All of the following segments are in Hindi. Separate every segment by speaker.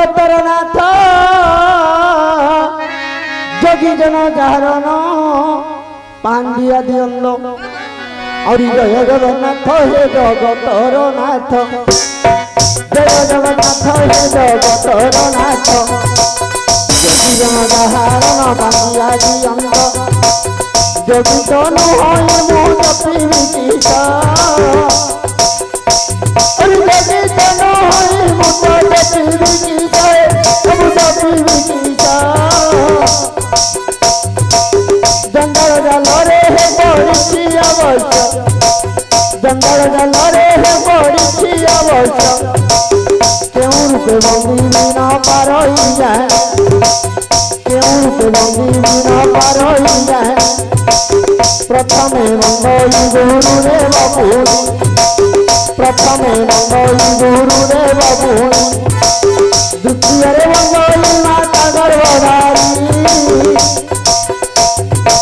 Speaker 1: जगतर नाथ जोगी जन जाहरन पांडिया दियंलो और जय जगन्नाथ हे जगतर नाथ जय जगन्नाथ हे जगतर नाथ जोगी जन जाहरन पांडिया दियंलो जोगी जन होय मोद प्रीतिसा और जोगी जन होय मोद प्रीतिसा मोद प्रीतिसा जंगल जलरे हे पड़ी अवश्य जंगल जलरे हे पड़ी अवश्य क्यों रूपे बंदी बिना पार जाए क्यों रूपे बंदी बिना पार जाए प्रथमे मंगल गुरुदेव पुणी प्रथमे मंगल गुरुदेव पुणी द्वितीय मंगल माता गर्भधारी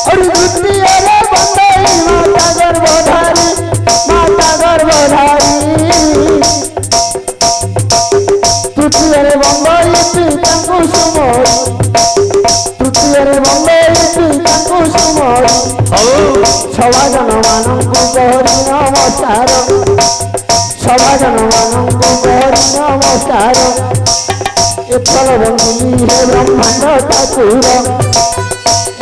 Speaker 1: और द्वितीय मंगल माता गर्भधारी तृतीय मंगल पिता कुसुमरी तृतीय मंगल पिता कुसुमरी सभाजन मानक करी नमस्कार सभाजन मानक करी नमस्कार एथर बंदी हे ब्रह्मांड ठाकुर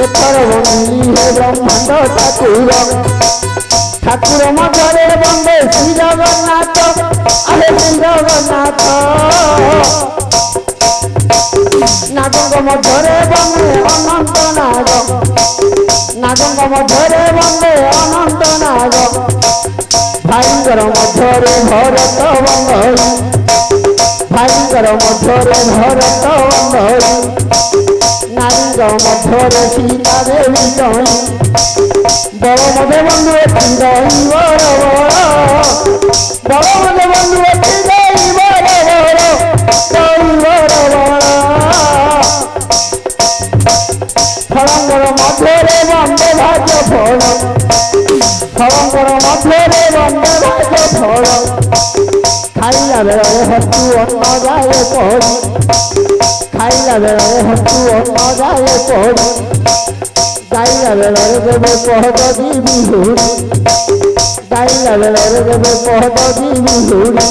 Speaker 1: एथर बंदी हे ब्रह्मांड ठाकुर ठाकुर मधरे बंदे श्री जगन्नाथ अरे श्री जगन्नाथ नागंग मधरे बंदे अनंत नाग नागंग मधरे बंदे अनंत नाग भाईंगर मधरे भरत बंदई भाईंगर मधरे भरत बंदई नारींग मधरे सीता देवी जई बड़ मधे बंधु एति रही बड़ बड़ मधे बंधु एति रही बड़ फलंगर मधुरे बंदे भाग्य फल फलंगर मधुरे बंदे भाग्य फल खाइला बेले हतु अन्न जाए पड़ी खाइला बेले हतु अन्न जाए पड़ी गाइला बेले देवे पहद दीबी हुड़ी गाइला बेले देवे पहद दीबी हुड़ी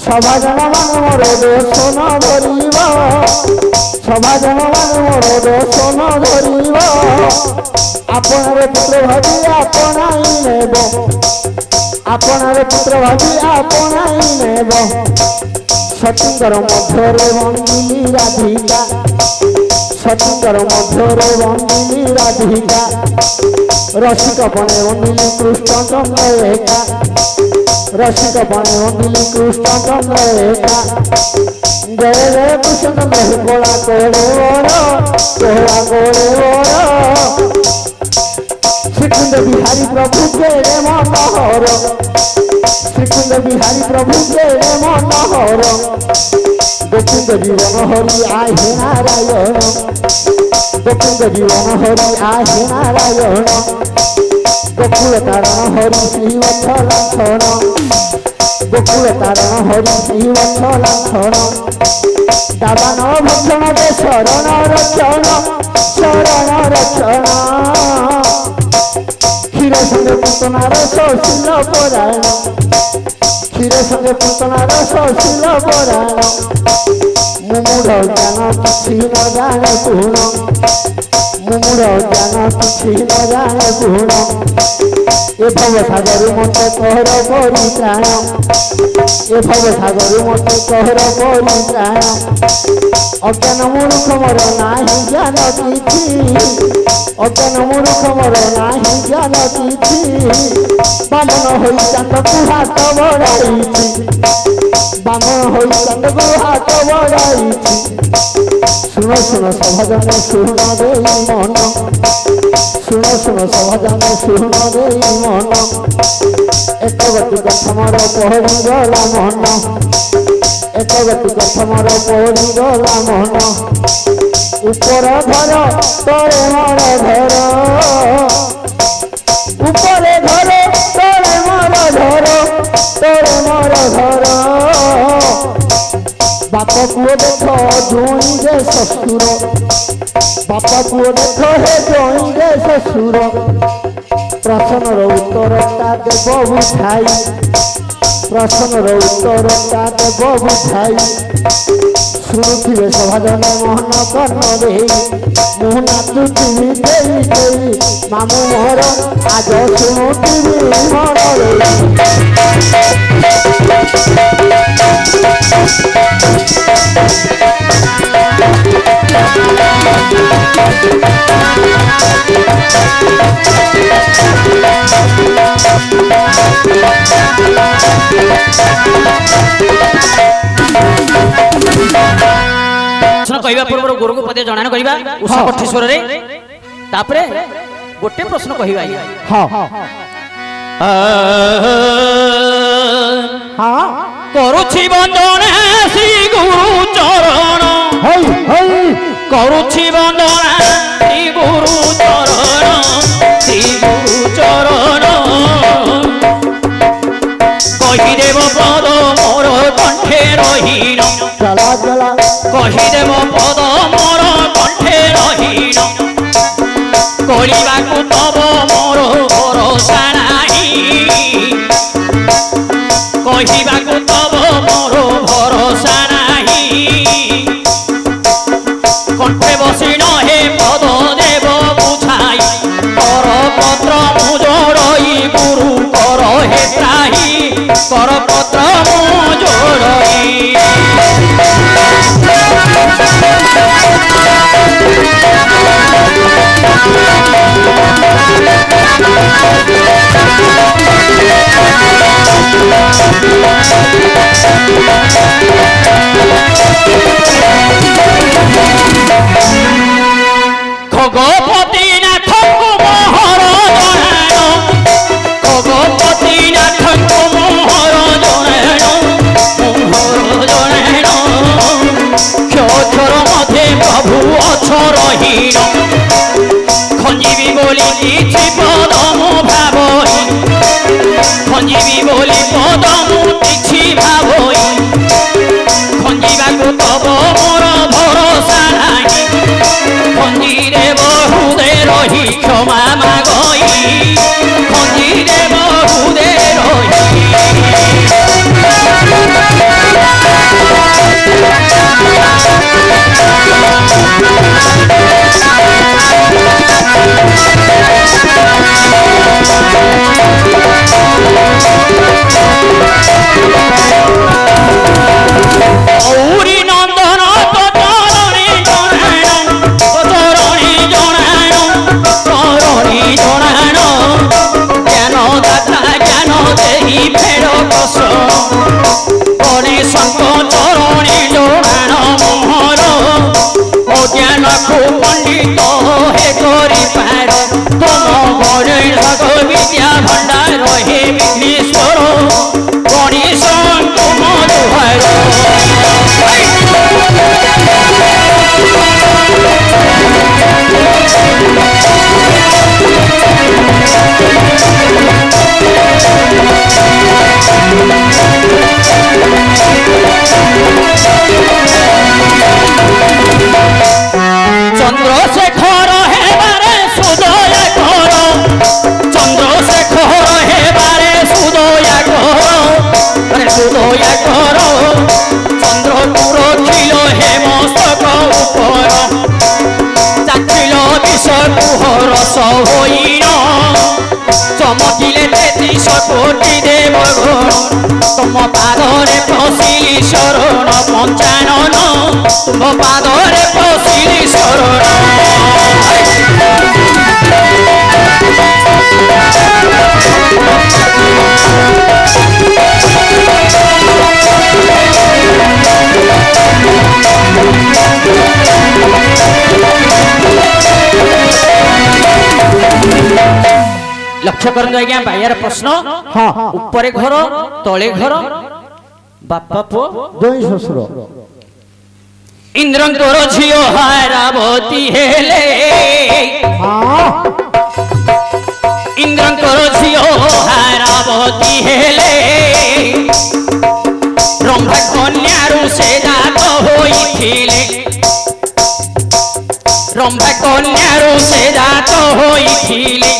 Speaker 1: सभाजन मान मोर दोष न धरिब सभाजन मान मोर दोष न धरिब आपणार पुत्र भावी आपणाई नेब आपणार पुत्र भावी आपणाई नेब सतींकर मध्यरे बंदिली राधिका सतींकर मध्यरे बंदिली राधिका रसिक पणे बंदिली कृष्ण चंद्र एका रसिक पणे बंदिली कृष्ण चंद्र एका जय जय कृष्ण चंद्र कोला कोले श्रीकुंड बिहारी प्रभु के मनोहर श्रीकुंड बिहारी प्रभु के मनोहर गोकुंद जीवन हरि आहे नारायण गोकुंद जीवन हरि आहे नारायण गोकुल तारण हरि श्रीवत्स लक्षण गोकुल तारण हरि श्रीवत्स लक्षण दावान भक्षण दे शरण रक्षण क्षीर संगे पूतनार सौशील परायण क्षीर संगे पूतनार सौशील परायण मुमूढ़ ज्ञान किछि न जाने पूर्ण मुमूढ़ ज्ञान किछि न जाने पूर्ण ए भव सागर मते कहर परित्राण ए भव सागर मते कहर परित्राण अज्ञान मूर्ख मोर नाही ज्ञान किछि अज्ञान मूर्ख मोर नाही ज्ञान किछि बामन होई चांदकु हाथ बढाइछि बामन होई चांदकु हाथ बढाइछि सुन सुन सभाजन सुन देई मन सुन सुन सभाजन सुन देई मन एक गति कथमर पहरी गला मन एक गति कथमर पहरी गला मन ऊपर धर तले मर धर ऊपर धर तले मर धर तले मर धर बाप पुओ देख जोई रे ससुर बाप पुओ देख हे जोई रे ससुर प्रश्नर उत्तरटा देव बुझाई प्रश्नर उत्तरटा देव बुझाई शुणुवे सभाजन मोहन कर्ण दे मुहना तुटी दे मामू मोहर आज शुणुवी मन
Speaker 2: कहवा पूर्व गुरु को पदे जणान कहवा उषा कठेश्वर रे तापरे गोटे प्रश्न कहवा
Speaker 1: हां हां
Speaker 2: करूछि वंदन श्री गुरु चरण
Speaker 1: हई हई
Speaker 2: करूछि वंदन श्री गुरु चरण श्री गुरु चरण कहिदेव पद मोर कंठे रहीन
Speaker 1: चला चला
Speaker 2: कहिदेव पद मोर कंठे रहीन कलिबाकु तब मोर भरोसा नाही कहिबाकु तब मोर भरोसा नाही कंठे बसी नहे पद देव बुझाई कर पत्र मु जोड़ई गुरु कर हे त्राही कर पत्र मु जोड़ई खगोपति नाथ को मोहर जनाण खगोपति नाथ को मोहर जनाण क्षर मध्य प्रभु अछ रहीन खंजीवी बोली किछि पद मु भावई खंजीवी बोली पद मु किछि भावई खंजीबाकु तब मोर भरोसा नाही खंजीरे बहुदे रही क्षमा मागई खंजीरे बहुदे रही गौरी नंदन तो चरणी जनाण ज्ञान दाता ज्ञान देही फेर कस गणेश चरणी जनाण मोहर अज्ञान को पंडित हे करि पार तुम गणेश विद्या भंडार हे विघ्नेश्वर गणेश तुम दुहार चंद्रशेखर हे बारे सुदय कर चंद्रशेखर हे बारे सुदया कर सुदया कर चंद्रपुर खिल हे मस्तक ऊपर चाखिल विष कुहर सहोइन चमकिले 33 कोटि देवगण तुम पादरे पशिली शरण पंचानन तुम पादरे पशिली शरण लक्ष्य करंतु आज्ञा बायार प्रश्न
Speaker 1: हाँ
Speaker 2: ऊपर घर तले घर बापा पुओ
Speaker 1: जोई ससुर
Speaker 2: इंद्रंकर झियो हारावती हेले इंद्रंकर झियो हारावती हेले ब्रह्मा कन्यारू से जात ब्रह्मा कन्यारू से जात होइथिले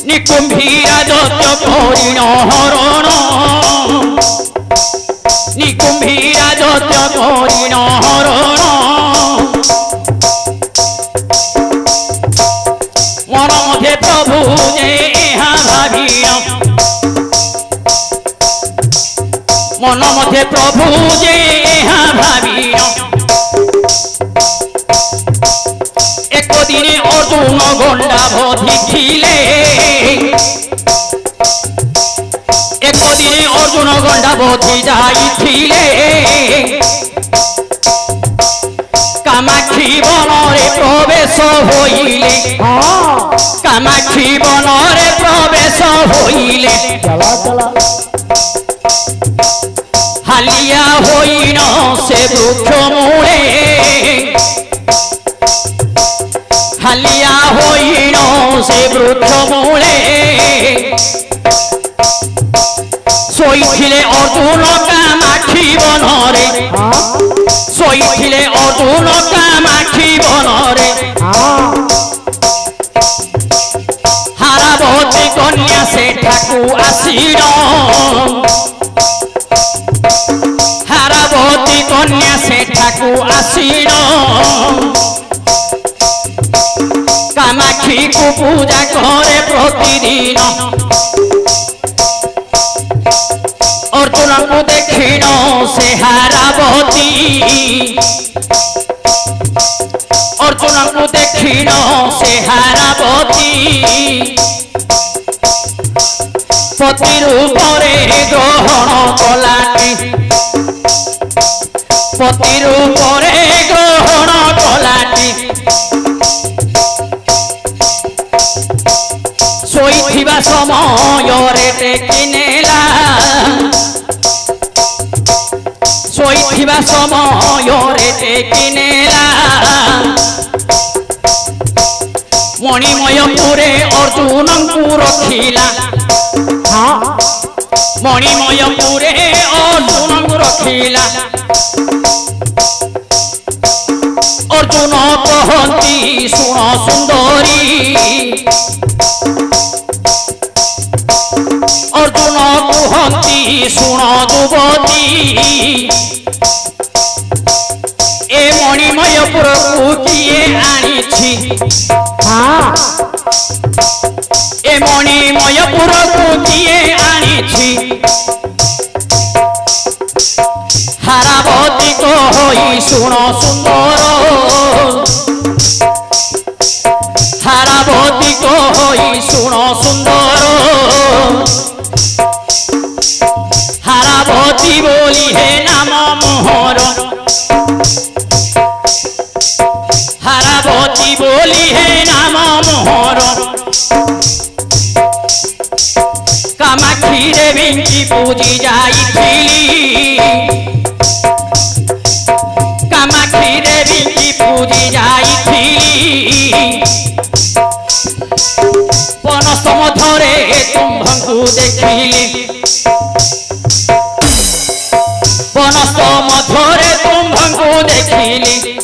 Speaker 2: निकुंभीरा दत्त परिण हरण निकुंभीरा दत्त परिण हरण मन मध्य प्रभु जे यहाँ भाविण मन मध्य प्रभु जे यहाँ भाविण एक दिने अर्जुन गंडा बधिथिले एक दिने अर्जुन गंडा बधि जाइथिले कामाक्षी बनरे प्रवेश होइले कामाक्षी बनरे प्रवेश होइले हालिया होइन से वृक्ष मूले हालिया होइन से वृक्ष मूले शोइथिले अर्जुन कामाक्षी बनरे शोइथिले अर्जुन कामाक्षी बनरे हारावती कन्या सेठाकू आसीन हारावती कन्या सेठाकू आसीन कामाक्षी को पूजा करे प्रतिदिन अर्जुन को देखिन से हारावती अर्जुन को देखिन से हारावती पति रूपरे ग्रहण कलाटी पति रूपरे ग्रहण कलाटी शोइथिबा समयरे टेकिनेला शोइथिबा समयरे टेकिनेला मणिमयपुरे अर्जुन को रखिला मणिमयपुरे अर्जुन को रखिला अर्जुन कहती सुण सुंदरी अर्जुन कहती सुण युवती ए मणिमयपुर को किए आनिछि ए मणिमयपुर को किए आनिछि हारावती को होई सुण सुंदर हारावती को होई सुण सुंदर हारावती बोली है नाम मोहर हारावती बोली है नाम मोहर कामाक्षी देवी की पूजी जाइथिली कामाक्षी देवी की पूजी जाइथिली बनस्थ मध्यरे तुम्भଙ୍କୁ देखिली बनस्थ मध्यरे तुम्भଙ୍କୁ देखिली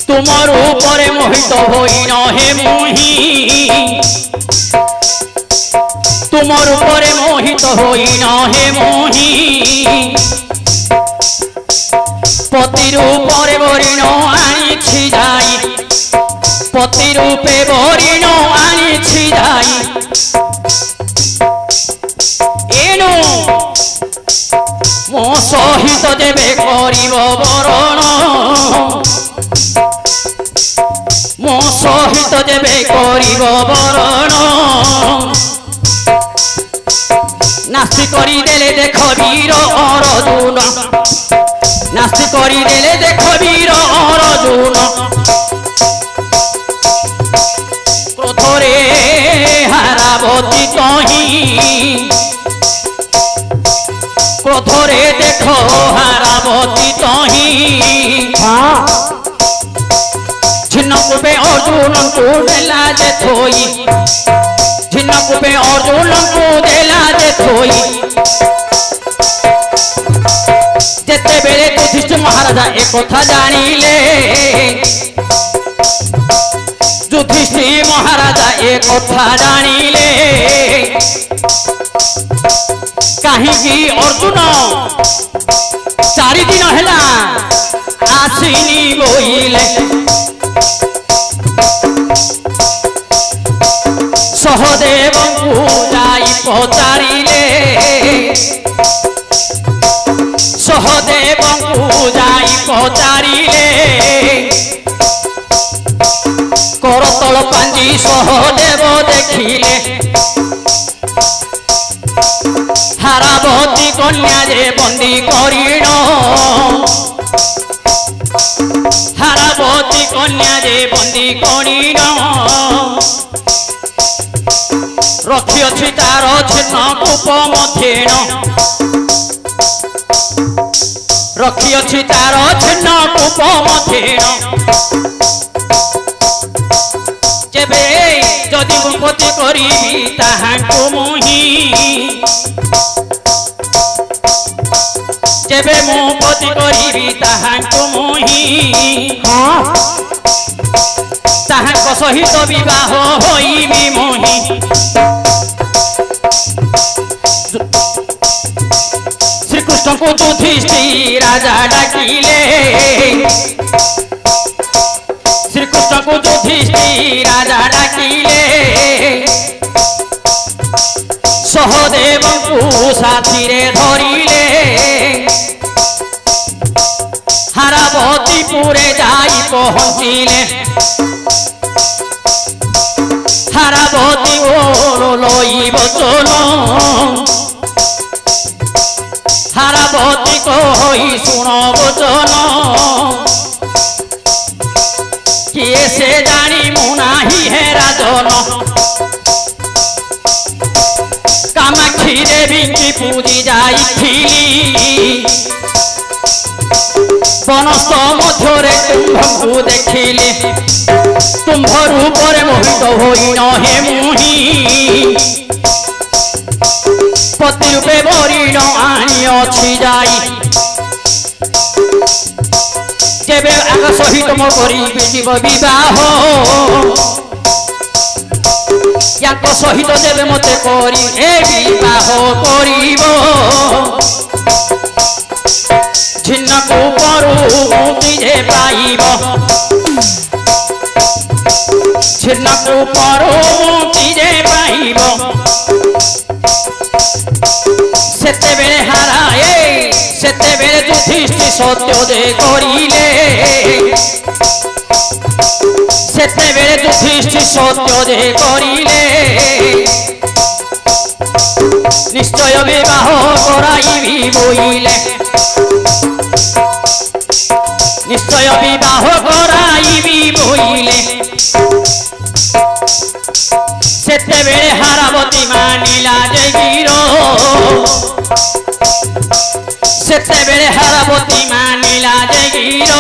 Speaker 2: तुमर ऊपर मोहित होइन हे मोही तुमर ऊपर मोहित होइन हे मोही पति रूपरे बरिण आनिछि जाई पति रूपे बरिण आनिछि जाई एनु मो सहित जेबे करिब बरण मो सहित जेबे करिब बरण नास्ति करी देले देख वीर अर्जुन नास्ति करी देले देख वीर अर्जुन क्रोधरे हारावती कहीं क्रोधरे देख हारावती कहीं छिन्न पूर्वे अर्जुन को देला जे थोई छिन्न कूपे अर्जुन को देला जे थोई जेते बेले युधिष्ठिर महाराजा एक कथा जानिले युधिष्ठिर महाराजा एक कथा जानिले कहीं अर्जुन 4 दिन है आसिनी बोइले सहदेव को जाई पचारिले सहदेव को जाई पचारिले करतल पांजी सहदेव देखिले हारावती कन्या जे बंदी करिण हारावती कन्या जे बंदी करिण रखी अच्छी तार छिन्न कूप मध्येण रखी अच्छी तार छिन्न कूप मध्येण जेबे जदि मुपति करी ताहांकु मुहि जेबे मुपति करी ताहांकु मुहि ताहांक सहित विवाह होइबि मुहि श्रीकृष्ण को युधिष्ठिर राजा डाकिले श्रीकृष्ण को युधिष्ठिर राजा डाकिले सहदेव को साथी रे धरिले हारावतीपुरे जाई पहुँचिले हारावती ओर लई बचन हारावती कही शुण बचन किए से जानी मुनाही है राजन कामाक्षी देवी की पूजी जाइथिली बनस्थ मध्य तुम्भु देखिले तुम्भ रूपर मोहित होई नहे मुहि पति रूपे बरिण आनी अच्छी जाई जेबे आग सहित मो करी जीव विवाह याक सहित जेबे मते करी ए विवाह करिब छिन्न कूपरू मुक्ति जे पाइब छिन्न कूपरू मुक्ति जे पाइब सेते बेले हाराए सेते बेले युधिष्ठिर सत्य जे करिले सेते बेले युधिष्ठिर सत्य जे करिले निश्चय विवाह कराइबि बोइले निश्चय विवाह कराइबि बोइले सेते बेले हारावती मानिला जे वीर सेते बेले हारावती मानिला जे वीर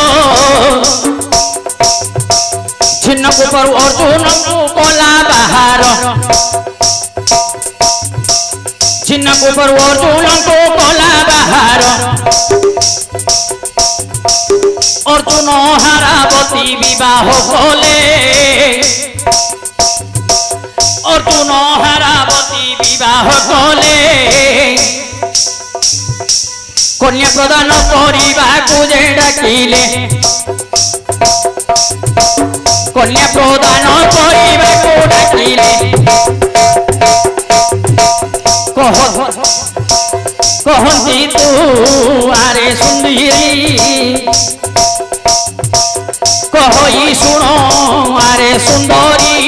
Speaker 2: छिन्न कूपरू अर्जुन को कला बाहर छिन्न कूपरू अर्जुन को कला बाहर अर्जुन हारावती विवाह कले अर्जुन हारावती विवाह कले कन्या प्रदान करने जे डाकिले कन्या प्रदान करने डाकिले कहती तू आरे सुंदरी कही शुण आरे सुंदरी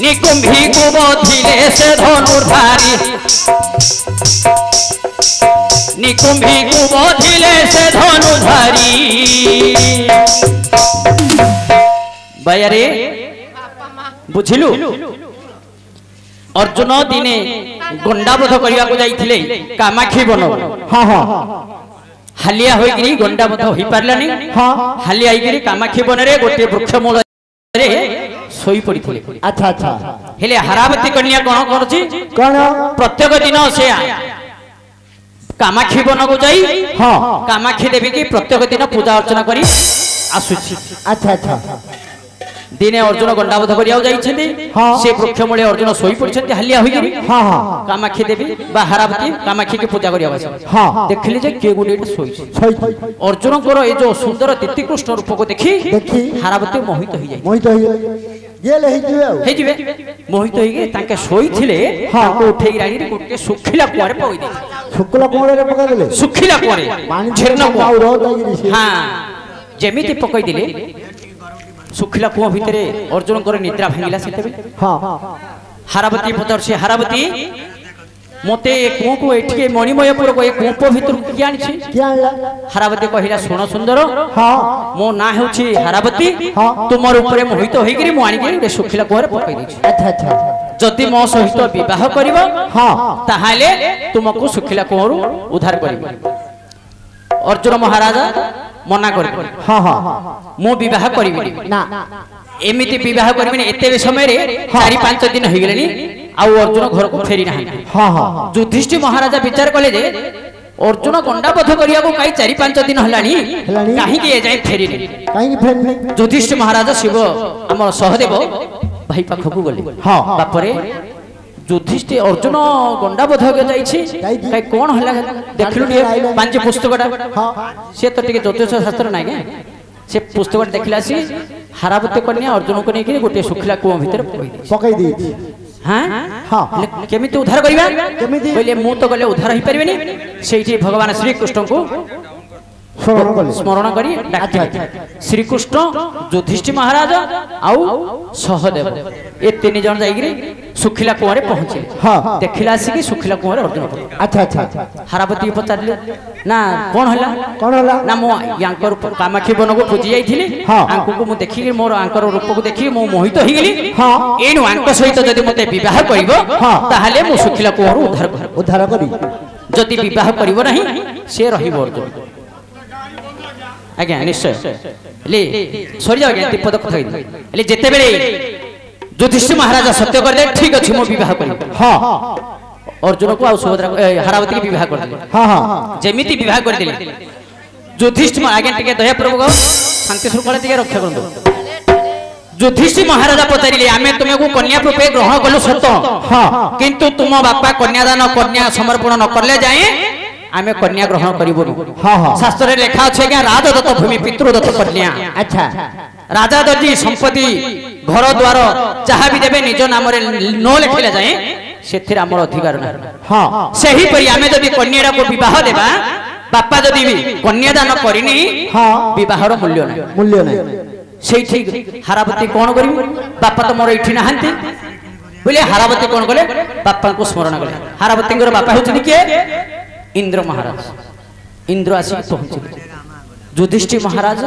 Speaker 2: निकुंभी को बधिले से धनुर्धारी निकुंभी को बधिले से धनुर्धारी बायारे बुझिलु अर्जुन दिने गंडाबोध करने को जाइथिले कामाक्षी बन
Speaker 1: हाँ हाँ
Speaker 2: हालिया होइगिरी गंडाबोध होई पारलानी हाँ हालिया आइगिरी कामाक्षी बन रे गोटे वृक्ष मूल रे ଶୋଇ ପଡ଼ିଥିଲେ।
Speaker 1: अच्छा अच्छा
Speaker 2: ହେଲେ ହାରାବତୀ କନ୍ୟା କ'ଣ କରୁଛି?
Speaker 1: कौन
Speaker 2: ପ୍ରତ୍ୟେକ ଦିନ ସେ କାମାକ୍ଷୀ ବନକୁ ଯାଇ
Speaker 1: हाँ
Speaker 2: କାମାକ୍ଷୀ ଦେବୀ କି ପ୍ରତ୍ୟେକ ଦିନ ପୂଜା ଅର୍ଚ୍ଚନା କରି ଆସୁଛି।
Speaker 1: अच्छा अच्छा
Speaker 2: ଦିନେ ଅର୍ଜୁନ ଗଣ୍ଡାବଧ କରିବାକୁ ଯାଇଛନ୍ତି।
Speaker 1: ହଁ।
Speaker 2: ସେ ବୃକ୍ଷ ମୂଳେ ଅର୍ଜୁନ ଶୋଇ ପଡ଼ିଛନ୍ତି ହାଲିଆ ହୋଇକରି।
Speaker 1: हाँ हाँ
Speaker 2: କାମାକ୍ଷୀ ଦେବୀ ବା ହାରାବତୀ କାମାକ୍ଷୀକି ପୂଜା କରିବାକୁ ଆସିଲେ।
Speaker 1: हाँ
Speaker 2: ଦେଖିଲେ ଯେ କିଏ ଗୋଟେ ଏଠି ଶୋଇଛି।
Speaker 1: सही
Speaker 2: ଅର୍ଜୁନଙ୍କର ଏ ଯୋଉ ସୁନ୍ଦର ତିତିକୃଷ୍ଣ ରୂପକୁ ଦେଖି
Speaker 1: ଦେଖି
Speaker 2: ହାରାବତୀ ମୋହିତ ହେଇଯାଇ
Speaker 1: मोहित ये ले ही जो
Speaker 2: ହେଇଯିବେ। ମୋହିତ ହେଇକି ତାଙ୍କେ ଶୋଇଥିଲେ ତାଙ୍କୁ ଉଠେଇ ଆଣିକି ଗୋଟେ ଶୁଖିଲା କୁଆରେ ପକେଇ ଦେଇଥିଲେ।
Speaker 1: शुक्ला कुमार रे पका देले
Speaker 2: ଶୁଖିଲା କୁଆରେ
Speaker 1: पानी
Speaker 2: ଝିର୍ଣ୍ଣ କୁଆ।
Speaker 1: और रोज लगी रे
Speaker 2: ହଁ ଯେମିତି ପକେଇ ଦେଲେ ଶୁଖିଲା କୁଅ ଭିତରେ ଅର୍ଜୁନଙ୍କର ନିଦ୍ରା ଭାଙ୍ଗିଲା। ସେତେବେଳେ
Speaker 1: हां
Speaker 2: ହାରାବତୀ ପଚାରୁଛି ହାରାବତୀ ମତେ କୁଅକୁ ଏଠିକେ ମଣିମୟପୁରକୁ ଏ କୂପ ଭିତରକୁ କିଏ ଆଣିଛି?
Speaker 1: क्या आला
Speaker 2: ହାରାବତୀ କହିଲା ଶୁଣ ସୁନ୍ଦର
Speaker 1: हां
Speaker 2: ମୋ ନାଁ ହେଉଛି ହାରାବତୀ।
Speaker 1: ହଁ।
Speaker 2: ତୁମର ଉପରେ ମୋହିତ ହେଇକିରି ମୁଁ ଆଣିକି ଗୋଟେ ଶୁଖିଲା କୁଅରେ ପକେଇ ଦେଇଛି।
Speaker 1: अच्छा अच्छा
Speaker 2: ଯଦି ମୋ ସହିତ ବିବାହ କରିବ
Speaker 1: हां
Speaker 2: ତାହେଲେ ତୁମକୁ ଶୁଖିଲା କୁଅରୁ ଉଦ୍ଧାର କରିବି। ଅର୍ଜୁନ ମହାରାଜା ମନା କରିଥିଲେ
Speaker 1: हां हां
Speaker 2: ମୁଁ ବିବାହ କରିବିନି।
Speaker 1: ना
Speaker 2: ଏମିତି ବିବାହ କରିବିନି। ଏତେ ସମୟରେ 4-5 ଦିନ ହେଇଗଲେଣି ଆଉ ଅର୍ଜୁନ ଘରକୁ ଫେରି ନାହାନ୍ତି।
Speaker 1: हां हां
Speaker 2: ଯୁଧିଷ୍ଠିର ମହାରାଜା ବିଚାର କଲେ ଯେ ଅର୍ଜୁନ ଗଣ୍ଡାବଧ କରିବାକୁ କାହିଁ 4-5 ଦିନ ହେଲାଣି କାହିଁକି ଏ ଯାଏ ଫେରିନି?
Speaker 1: कहीं फिर नहीं
Speaker 2: ଯୁଧିଷ୍ଠିର ମହାରାଜା ଶିବ ଆମର ସହଦେବ ଭାଇ ପାଖକୁ ଗଲେ।
Speaker 1: ହଁ।
Speaker 2: ତାପରେ ଯୁଧିଷ୍ଠିର ଅର୍ଜୁନ ଗଣ୍ଡାବଧ ଯାଇଛି କାହିଁ କ'ଣ ହେଲା ଦେଖିଲୁ ଟିକେ ପାଞ୍ଚ ପୁସ୍ତକଟା।
Speaker 1: हां
Speaker 2: ସେ ତ ଟିକେ ଜ୍ୟୋତିଷ ଶାସ୍ତ୍ର ନାହିଁ କି ସେ ପୁସ୍ତକଟା ଦେଖିଲା ଆସି ହାରାବତୀ କନ୍ୟା ଅର୍ଜୁନକୁ ନେଇକି ଗୋଟେ ଶୁଖିଲା କୂଅ ଭିତରେ ପକେଇ ଦେଇଛି।
Speaker 1: पकई दी
Speaker 2: ହଁ
Speaker 1: हां
Speaker 2: ହେଲେ କେମିତି ଉଦ୍ଧାର କରିବା?
Speaker 1: କେମିତି?
Speaker 2: କହିଲେ ମୁଁ ତ ଗଲେ ଉଦ୍ଧାର ହେଇପାରିବେନି। ସେଇଠି ଭଗବାନ ଶ୍ରୀକୃଷ୍ଣଙ୍କୁ
Speaker 1: स्मरण कर
Speaker 2: ସ୍ମରଣ କରି ଡାକିଲେ।
Speaker 1: ଆଚ୍ଛା,
Speaker 2: ଶ୍ରୀକୃଷ୍ଣ ଯୁଧିଷ୍ଠିର ମହାରାଜ ଆଉ ସହଦେବ ଏ 3 ଜଣ ଯାଇକିରି ଶୁଖିଲା କୂଅରେ ପହଞ୍ଚିଲେ।
Speaker 1: हां
Speaker 2: ଦେଖିଲା ଆସିକି ଶୁଖିଲା କୂଅରେ ଅର୍ଜୁନ ପଡ଼ିଲେ।
Speaker 1: अच्छा अच्छा
Speaker 2: ହାରାବତୀ ପଚାରିଲେ ନା କ'ଣ ହେଲା?
Speaker 1: कौन होला
Speaker 2: ନା ମୁଁ ୟାଙ୍କର କାମାକ୍ଷୀ ବନକୁ ପୂଜି ଯାଇଥିଲି।
Speaker 1: ହଁ।
Speaker 2: ଆଙ୍କକୁ ମୁଁ ଦେଖିକି ମୋର ଆଙ୍କର ରୂପକୁ ଦେଖିକି ମୁଁ ମୋହିତ ହେଇଗଲି।
Speaker 1: ହଁ।
Speaker 2: ଏଣୁ ଆଙ୍କ ସହିତ ଯଦି ମୋତେ ବିବାହ କରିବ
Speaker 1: ହଁ।
Speaker 2: ତାହେଲେ ମୁଁ ଶୁଖିଲା କୂଅରୁ ଉଦ୍ଧାର କରିବି।
Speaker 1: उद्धार करी
Speaker 2: ଯଦି ବିବାହ କରିବ ନାହିଁ ସେ ରହିବ ଅର୍ଜୁନ। ଆଜ୍ଞା ନିଶ୍ଚୟ ହେଲେ ସରିଯାଉ ଆଜ୍ଞା ଦୀପଦ କଥା କହିଲି। ହେଲେ ଯେତେବେଳେ ଯୁଧିଷ୍ଠିର ମହାରାଜା ସତ୍ୟ କରିଦେଲେ ଠିକ ଅଛି ମୁଁ ବିବାହ କରିବି।
Speaker 1: हां
Speaker 2: ଅର୍ଜୁନକୁ ଆଉ ସୁଭଦ୍ରା ହାରାବତୀକି ବିବାହ କରିଦେଲେ।
Speaker 1: हां हां
Speaker 2: ଯେମିତି ବିବାହ କରିଦେଲେ ଯୁଧିଷ୍ଠିର ଆଜ୍ଞା ଟିକେ ଦୟାପୂର୍ବକ ଶାନ୍ତି ଶୃଙ୍ଖଳା ଟିକେ ରକ୍ଷା କରନ୍ତୁ। ଯୁଧିଷ୍ଠିର ମହାରାଜା ପଚାରିଲେ ଆମେ ତୁମକୁ କନ୍ୟା ରୂପେ ଗ୍ରହଣ କଲୁ ସତ
Speaker 1: हां
Speaker 2: କିନ୍ତୁ ତୁମ ବାପା କନ୍ୟାଦାନ କନ୍ୟା ସମର୍ପଣ ନ କଲେ ଯାଏ ଆମେ କନ୍ୟା ଗ୍ରହଣ କରିବୁନି।
Speaker 1: हां हां
Speaker 2: ଶାସ୍ତ୍ରରେ ଲେଖା ଅଛି ଆଜ୍ଞା ରାଜଦତ୍ତ ଭୂମି ପିତୃଦତ୍ତ କନ୍ୟା।
Speaker 1: अच्छा
Speaker 2: ରାଜା ଯଦି ସମ୍ପତ୍ତି ଘର ଦ୍ୱାର ଯାହା ବି ଦେବେ ନିଜ ନାମରେ ନ ଲେଖିଲେ ଯାଏ ସେଥିରେ ଆମର ଅଧିକାର ନାହିଁ।
Speaker 1: हां
Speaker 2: ସେହିପରି ଆମେ ଯଦି କନ୍ୟାକୁ ବିବାହ ଦେବା ବାପା ଯଦି କନ୍ୟାଦାନ କରିନି
Speaker 1: हां
Speaker 2: ବିବାହର ମୂଲ୍ୟ ନାହିଁ।
Speaker 1: मूल्य नहीं
Speaker 2: ସେଇଠି ହାରାବତୀ କ'ଣ କରିବି? ବାପା ତ ମୋର ଏଇଠି ନାହାନ୍ତି ବୋଲେ ହାରାବତୀ କ'ଣ କଲେ? ବାପାଙ୍କୁ ସ୍ମରଣ କଲେ। ହାରାବତୀଙ୍କର ବାପା ହେଉଛନ୍ତି କିଏ? ଇନ୍ଦ୍ର ମହାରାଜ। ଇନ୍ଦ୍ର ଆସିକି ପହଞ୍ଚିଲେ। ଯୁଧିଷ୍ଠିର ମହାରାଜ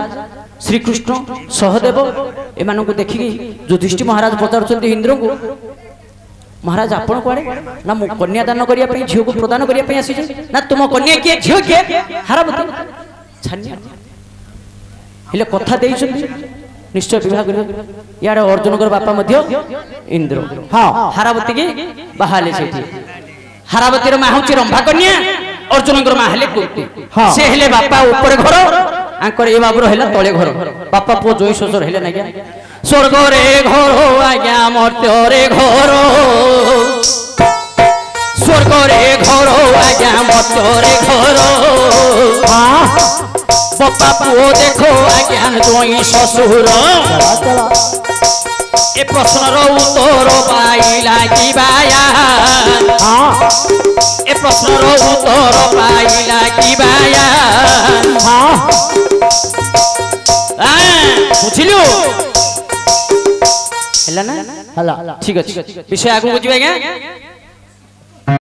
Speaker 2: ଶ୍ରୀକୃଷ୍ଣ ସହଦେବ ଏମାନଙ୍କୁ ଦେଖିକି ଯୁଧିଷ୍ଠିର ମହାରାଜ ପଚାରୁଛନ୍ତି ଇନ୍ଦ୍ରଙ୍କୁ ମହାରାଜ ଆପଣ କୁଆଡ଼େ? ନା ମୁଁ କନ୍ୟାଦାନ କରିବା ପାଇଁ ଝିଅକୁ ପ୍ରଦାନ କରିବା ପାଇଁ ଆସିଛି। ନା ତୁମ କନ୍ୟା କିଏ ଝିଅ କିଏ? ହାରାବତୀ। ଛାନିଆ ହେଲେ କଥା ଦେଇଛନ୍ତି ନିଶ୍ଚୟ ବିବାହ କରିବେ। ଇଆଡ଼େ ଅର୍ଜୁନଙ୍କର ବାପା ମଧ୍ୟ ଇନ୍ଦ୍ର।
Speaker 1: हां
Speaker 2: ହାରାବତୀ କି ବାହା ହେଲେ ସେଇଠି। ହାରାବତୀର ମା ହେଉଛି ରମ୍ଭା କନ୍ୟା ଅର୍ଜୁନଙ୍କର ମା ହେଲେ କୁନ୍ତି।
Speaker 1: ହଁ।
Speaker 2: ସେ ହେଲେ ବାପା ଉପରେ ଘର ଆଙ୍କର ଏ ବାବୁର ହେଲା ତଳେ ଘର। ବାପା ପୁଅ ଜୟ ଶ୍ୱଶୁର ହେଲେ ଆଜ୍ଞା। ସ୍ୱର୍ଗରେ ଘର ଆଜ୍ଞା ମର୍ତ୍ତ୍ୟରେ ଘର ସ୍ୱର୍ଗରେ ଘର ଆଜ୍ଞା ମର୍ତ୍ତ୍ୟରେ ଘର।
Speaker 1: हां
Speaker 2: ବାପା ପୁଅ ଦେଖ ଆଜ୍ଞା ଜୟ ଶ୍ୱଶୁର।
Speaker 1: चला चला
Speaker 2: ଏ ପ୍ରଶ୍ନର ଉତ୍ତର ପାଇଲା କି ବାୟା?
Speaker 1: हां
Speaker 2: ଏ ପ୍ରଶ୍ନର ଉତ୍ତର ପାଇଲା କି ବାୟା?
Speaker 1: हां
Speaker 2: ବୁଝିଲୁ ହେଲା ନା?
Speaker 1: हला
Speaker 2: ଠିକ ଅଛି ବିଷୟ ଆଗକୁ ଯିବା ଆଜ୍ଞା।